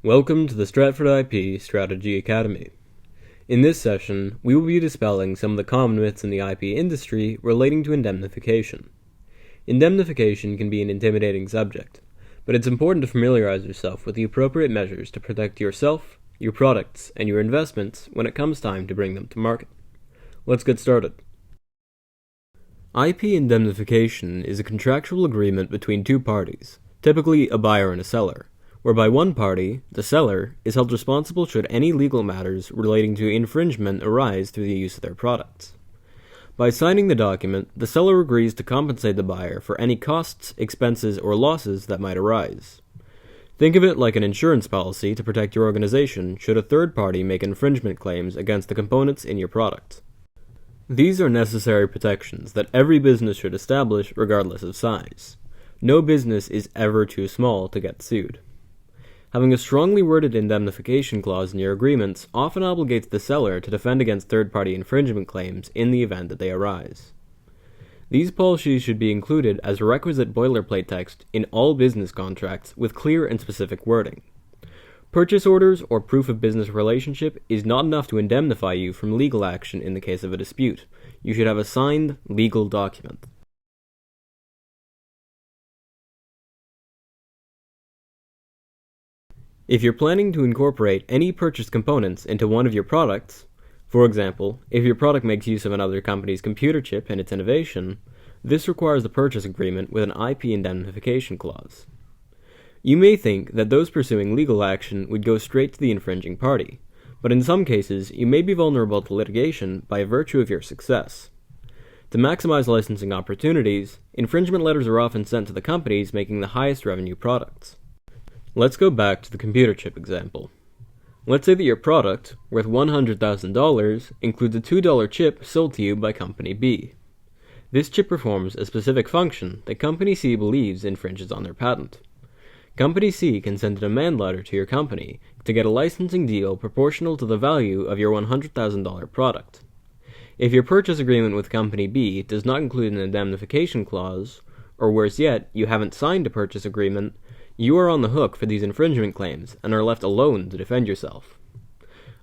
Welcome to the Stratford IP Strategy Academy. In this session, we will be dispelling some of the common myths in the IP industry relating to indemnification. Indemnification can be an intimidating subject, but it's important to familiarize yourself with the appropriate measures to protect yourself, your products, and your investments when it comes time to bring them to market. Let's get started. IP indemnification is a contractual agreement between two parties, typically a buyer and a seller, whereby one party, the seller, is held responsible should any legal matters relating to infringement arise through the use of their products. By signing the document, the seller agrees to compensate the buyer for any costs, expenses, or losses that might arise. Think of it like an insurance policy to protect your organization should a third party make infringement claims against the components in your product. These are necessary protections that every business should establish regardless of size. No business is ever too small to get sued. Having a strongly worded indemnification clause in your agreements often obligates the seller to defend against third-party infringement claims in the event that they arise. These policies should be included as requisite boilerplate text in all business contracts with clear and specific wording. Purchase orders or proof of business relationship is not enough to indemnify you from legal action in the case of a dispute. You should have a signed legal document. If you're planning to incorporate any purchased components into one of your products, for example, if your product makes use of another company's computer chip and its innovation, this requires a purchase agreement with an IP indemnification clause. You may think that those pursuing legal action would go straight to the infringing party, but in some cases you may be vulnerable to litigation by virtue of your success. To maximize licensing opportunities, infringement letters are often sent to the companies making the highest revenue products. Let's go back to the computer chip example. Let's say that your product, worth $100,000, includes a $2 chip sold to you by Company B. This chip performs a specific function that Company C believes infringes on their patent. Company C can send a demand letter to your company to get a licensing deal proportional to the value of your $100,000 product. If your purchase agreement with Company B does not include an indemnification clause, or worse yet, you haven't signed a purchase agreement, you are on the hook for these infringement claims and are left alone to defend yourself.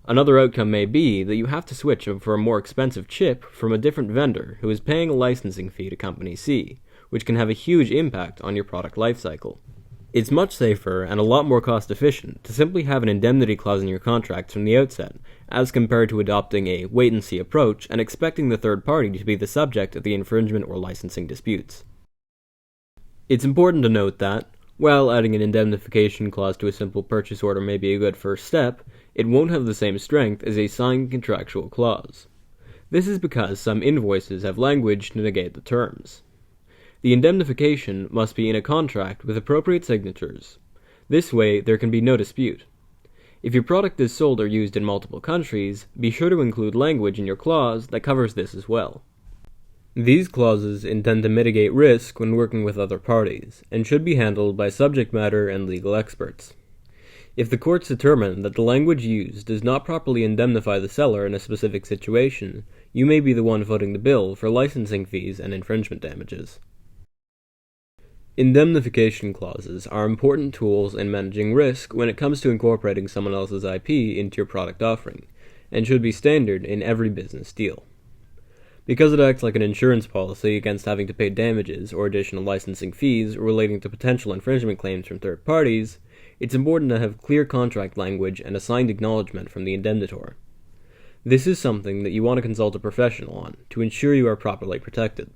Another outcome may be that you have to switch for a more expensive chip from a different vendor who is paying a licensing fee to Company C, which can have a huge impact on your product lifecycle. It's much safer and a lot more cost efficient to simply have an indemnity clause in your contracts from the outset, as compared to adopting a wait-and-see approach and expecting the third party to be the subject of the infringement or licensing disputes. It's important to note that, while adding an indemnification clause to a simple purchase order may be a good first step, it won't have the same strength as a signed contractual clause. This is because some invoices have language to negate the terms. The indemnification must be in a contract with appropriate signatures. This way, there can be no dispute. If your product is sold or used in multiple countries, be sure to include language in your clause that covers this as well. These clauses intend to mitigate risk when working with other parties, and should be handled by subject matter and legal experts. If the courts determine that the language used does not properly indemnify the seller in a specific situation, you may be the one footing the bill for licensing fees and infringement damages. Indemnification clauses are important tools in managing risk when it comes to incorporating someone else's IP into your product offering, and should be standard in every business deal. Because it acts like an insurance policy against having to pay damages or additional licensing fees relating to potential infringement claims from third parties, it's important to have clear contract language and a signed acknowledgement from the indemnitor. This is something that you want to consult a professional on to ensure you are properly protected.